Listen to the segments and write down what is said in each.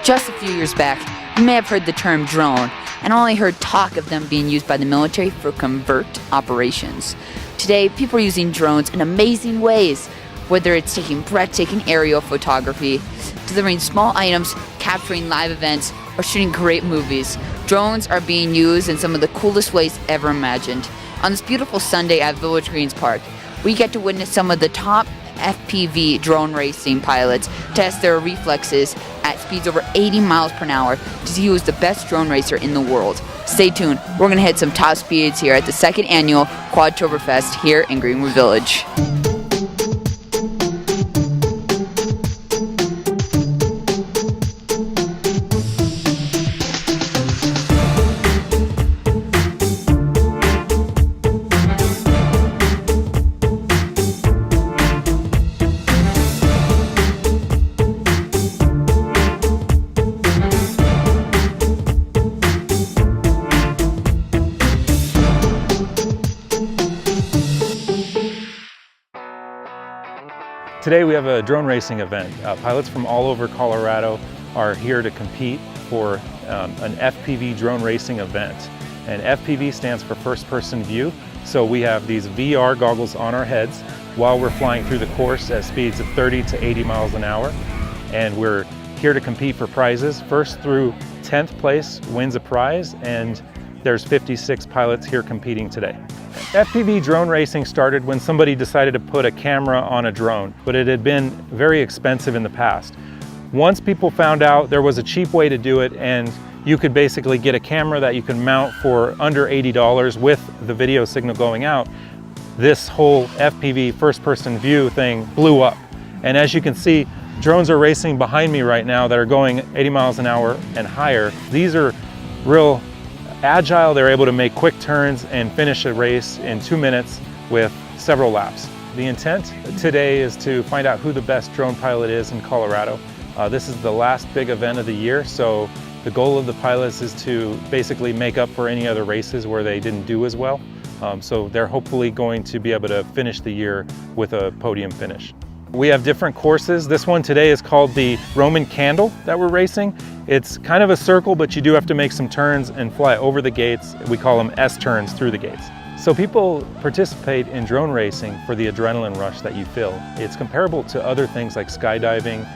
Just a few years back, you may have heard the term drone and only heard talk of them being used by the military for covert operations. Today, people are using drones in amazing ways, whether it's taking breathtaking aerial photography, delivering small items, capturing live events, or shooting great movies. Drones are being used in some of the coolest ways ever imagined. On this beautiful Sunday at Village Greens Park, we get to witness some of the top FPV drone racing pilots test their reflexes at speeds over 80 miles per hour to see who is the best drone racer in the world. Stay tuned. We're going to hit some top speeds here at the second annual Quadtoberfest here in Greenwood Village. Today we have a drone racing event. Pilots from all over Colorado are here to compete for an FPV drone racing event. And FPV stands for first person view. So we have these VR goggles on our heads while we're flying through the course at speeds of 30 to 80 miles an hour. And we're here to compete for prizes. First through 10th place wins a prize, and there's 56 pilots here competing today. FPV drone racing started when somebody decided to put a camera on a drone, but it had been very expensive in the past. Once people found out there was a cheap way to do it, and you could basically get a camera that you can mount for under $80 with the video signal going out, this whole FPV first-person view thing blew up. And as you can see, drones are racing behind me right now that are going 80 miles an hour and higher. These are real agile. They're able to make quick turns and finish a race in 2 minutes with several laps. The intent today is to find out who the best drone pilot is in Colorado. This is the last big event of the year, so the goal of the pilots is to basically make up for any other races where they didn't do as well. So they're hopefully going to be able to finish the year with a podium finish. We have different courses. This one today is called the Roman Candle that we're racing. It's kind of a circle, but you do have to make some turns and fly over the gates. We call them S-turns through the gates. So people participate in drone racing for the adrenaline rush that you feel. It's comparable to other things like skydiving,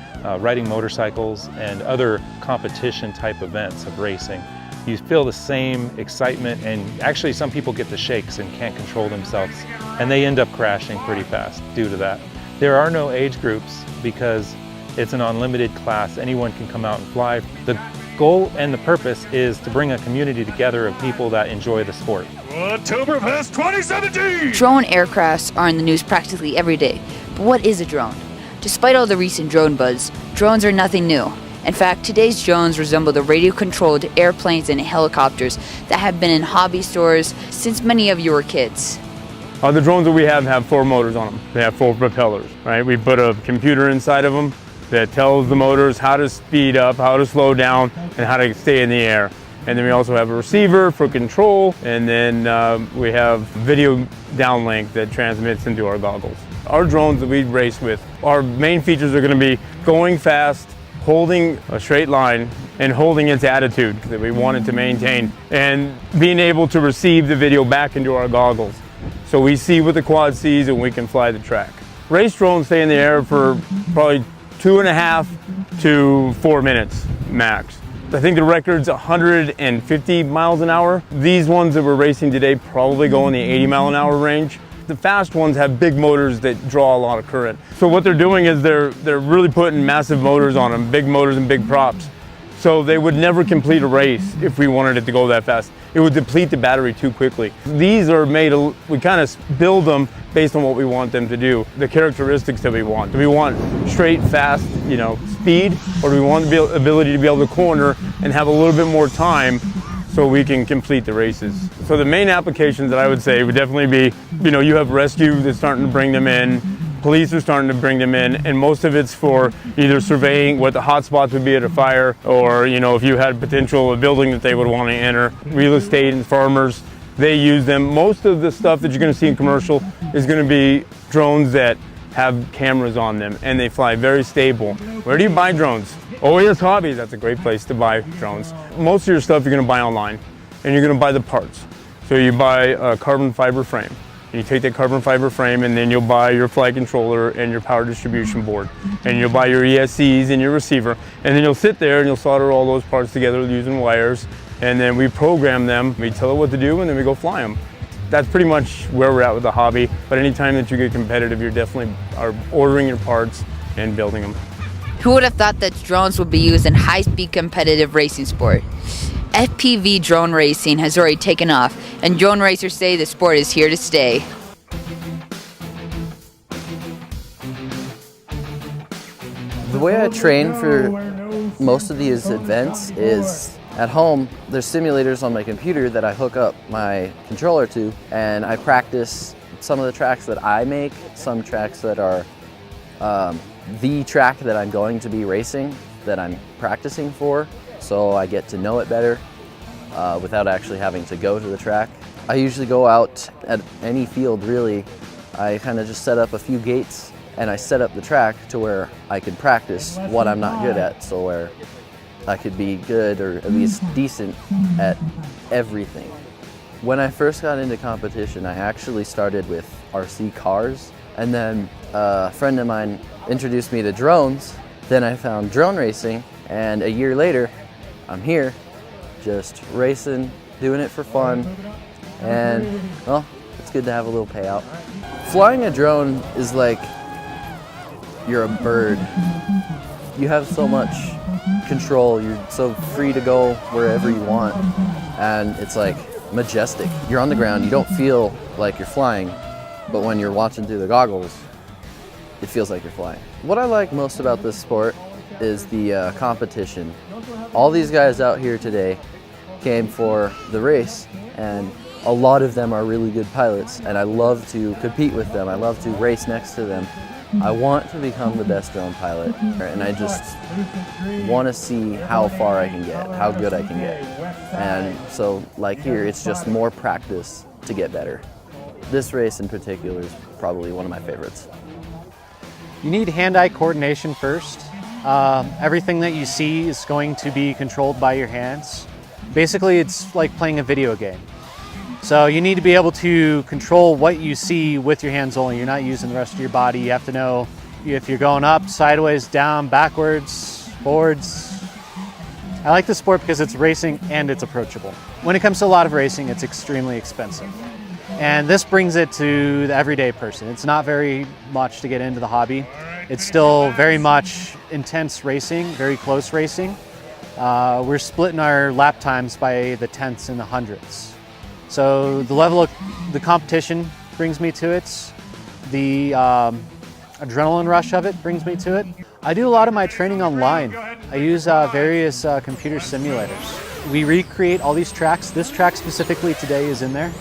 riding motorcycles, and other competition type events of racing. You feel the same excitement, and actually some people get the shakes and can't control themselves, and they end up crashing pretty fast due to that. There are no age groups because it's an unlimited class. Anyone can come out and fly. The goal and the purpose is to bring a community together of people that enjoy the sport. Oktoberfest 2017! Drone aircrafts are in the news practically every day. But what is a drone? Despite all the recent drone buzz, drones are nothing new. In fact, today's drones resemble the radio-controlled airplanes and helicopters that have been in hobby stores since many of you were kids. The drones that we have 4 motors on them. They have 4 propellers, right? We put a computer inside of them that tells the motors how to speed up, how to slow down, and how to stay in the air. And then we also have a receiver for control, and then we have video downlink that transmits into our goggles. Our drones that we race with, our main features are going to be going fast, holding a straight line, and holding its attitude that we want it to maintain, and being able to receive the video back into our goggles. So we see what the quad sees and we can fly the track. Race drones stay in the air for probably 2.5 to 4 minutes max. I think the record's 150 miles an hour. These ones that we're racing today probably go in the 80 mile an hour range. The fast ones have big motors that draw a lot of current. So what they're doing is they're really putting massive motors on them, big motors and big props. So they would never complete a race if we wanted it to go that fast. It would deplete the battery too quickly. These are made, we kind of build them based on what we want them to do, the characteristics that we want. Do we want straight, fast, speed, or do we want the ability to be able to corner and have a little bit more time so we can complete the races? So the main applications that I would say would definitely be, you have rescue that's starting to bring them in, police are starting to bring them in, and most of it's for either surveying what the hot spots would be at a fire, or if you had potential a building that they would want to enter. Real estate and farmers, they use them. Most of the stuff that you're going to see in commercial is going to be drones that have cameras on them and they fly very stable. Where do you buy drones? OAS Hobby, that's a great place to buy drones. Most of your stuff you're going to buy online, and you're going to buy the parts. So you buy a carbon fiber frame. And you take that carbon fiber frame, and then you'll buy your flight controller and your power distribution board. And you'll buy your ESCs and your receiver. And then you'll sit there and you'll solder all those parts together using wires. And then we program them, we tell it what to do, and then we go fly them. That's pretty much where we're at with the hobby. But anytime that you get competitive, you're definitely are ordering your parts and building them. Who would have thought that drones would be used in high-speed competitive racing sport? FPV drone racing has already taken off, and drone racers say the sport is here to stay. The way I train for most of these events is at home. There's simulators on my computer that I hook up my controller to, and I practice some of the tracks that I make, some tracks that are the track that I'm going to be racing, that I'm practicing for, so I get to know it better without actually having to go to the track. I usually go out at any field, really. I kind of just set up a few gates and I set up the track to where I can practice what I'm not good at, so where I could be good or at least decent at everything. When I first got into competition, I actually started with RC cars, and then a friend of mine introduced me to drones. Then I found drone racing, and a year later, I'm here, just racing, doing it for fun, and well, it's good to have a little payout. Flying a drone is like you're a bird. You have so much control, you're so free to go wherever you want, and it's like majestic. You're on the ground, you don't feel like you're flying, but when you're watching through the goggles, it feels like you're flying. What I like most about this sport is the competition. All these guys out here today came for the race, and a lot of them are really good pilots, and I love to compete with them. I love to race next to them. I want to become the best drone pilot, and I just want to see how far I can get, how good I can get. And so, like here, it's just more practice to get better. This race in particular is probably one of my favorites. You need hand-eye coordination first. Everything that you see is going to be controlled by your hands. Basically, it's like playing a video game. So you need to be able to control what you see with your hands only. You're not using the rest of your body. You have to know if you're going up, sideways, down, backwards, forwards. I like the sport because it's racing and it's approachable. When it comes to a lot of racing, it's extremely expensive. And this brings it to the everyday person. It's not very much to get into the hobby. It's still very much intense racing, very close racing. We're splitting our lap times by the tenths and the hundredths. So the level of the competition brings me to it. The adrenaline rush of it brings me to it. I do a lot of my training online. I use various computer simulators. We recreate all these tracks. This track specifically today is in there.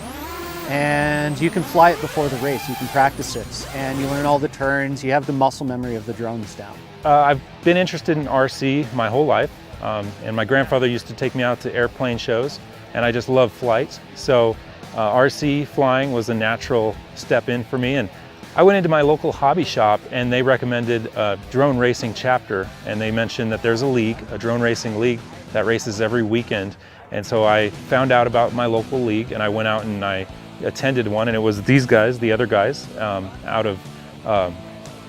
And you can fly it before the race. You can practice it, and you learn all the turns. You have the muscle memory of the drones down. I've been interested in RC my whole life, and my grandfather used to take me out to airplane shows, and I just love flight. So RC flying was a natural step in for me. And I went into my local hobby shop, and they recommended a drone racing chapter, and they mentioned that there's a league, a drone racing league that races every weekend. And so I found out about my local league, and I went out and I attended one, and it was these guys, the other guys, out of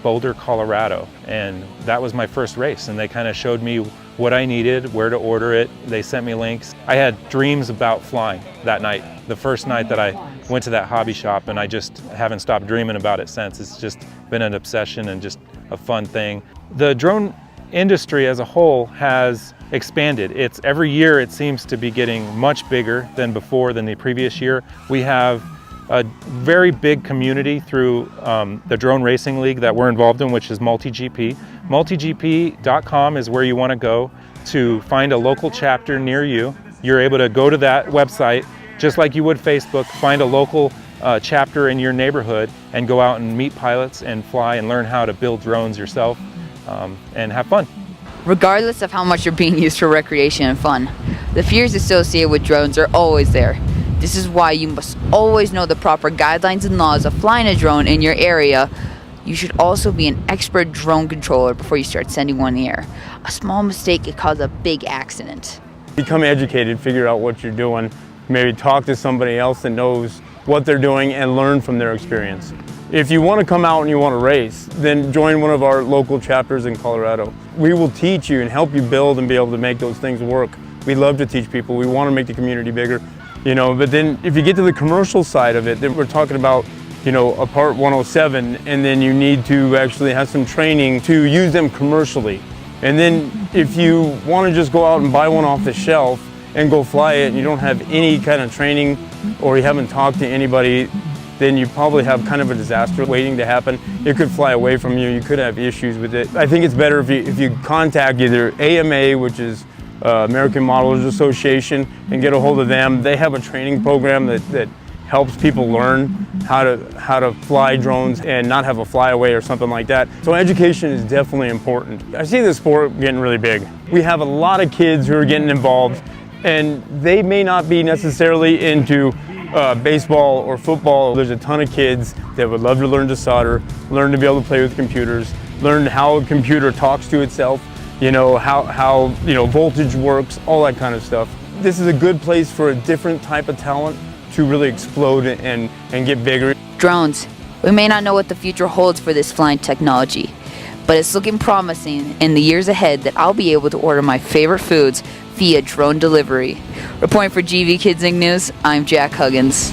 Boulder, Colorado, and that was my first race, and they kind of showed me what I needed, where to order it. They sent me links. I had dreams about flying that night, the first night that I went to that hobby shop, and I just haven't stopped dreaming about it since. It's just been an obsession and just a fun thing. The drone industry as a whole has expanded. Every year it seems to be getting much bigger than before, than the previous year. We have a very big community through the Drone Racing League that we're involved in, which is MultiGP. MultiGP.com is where you want to go to find a local chapter near you. You're able to go to that website, just like you would Facebook, find a local chapter in your neighborhood and go out and meet pilots and fly and learn how to build drones yourself and have fun. Regardless of how much you're being used for recreation and fun, the fears associated with drones are always there. This is why you must always know the proper guidelines and laws of flying a drone in your area You should also be an expert drone controller before you start sending one in the air. A small mistake could cause a big accident. Become educated, figure out what you're doing, maybe talk to somebody else that knows what they're doing and learn from their experience. If you want to come out and you want to race, then join one of our local chapters in Colorado. We will teach you and help you build and be able to make those things work. We love to teach people. We want to make the community bigger, but then if you get to the commercial side of it, then we're talking about a Part 107, and then you need to actually have some training to use them commercially. And then if you want to just go out and buy one off the shelf and go fly it and you don't have any kind of training or you haven't talked to anybody, then you probably have kind of a disaster waiting to happen. It could fly away from you. You could have issues with it. I think it's better if you contact either AMA, which is American Modelers Association, and get a hold of them. They have a training program that helps people learn how to fly drones and not have a flyaway or something like that. So education is definitely important. I see this sport getting really big. We have a lot of kids who are getting involved, and they may not be necessarily into baseball or football. There's a ton of kids that would love to learn to solder, learn to be able to play with computers, learn how a computer talks to itself, how voltage works, all that kind of stuff. This is a good place for a different type of talent to really explode and get bigger. Drones. We may not know what the future holds for this flying technology, but it's looking promising in the years ahead that I'll be able to order my favorite foods via drone delivery. Reporting for GV Kids Inc. News, I'm Jack Huggins.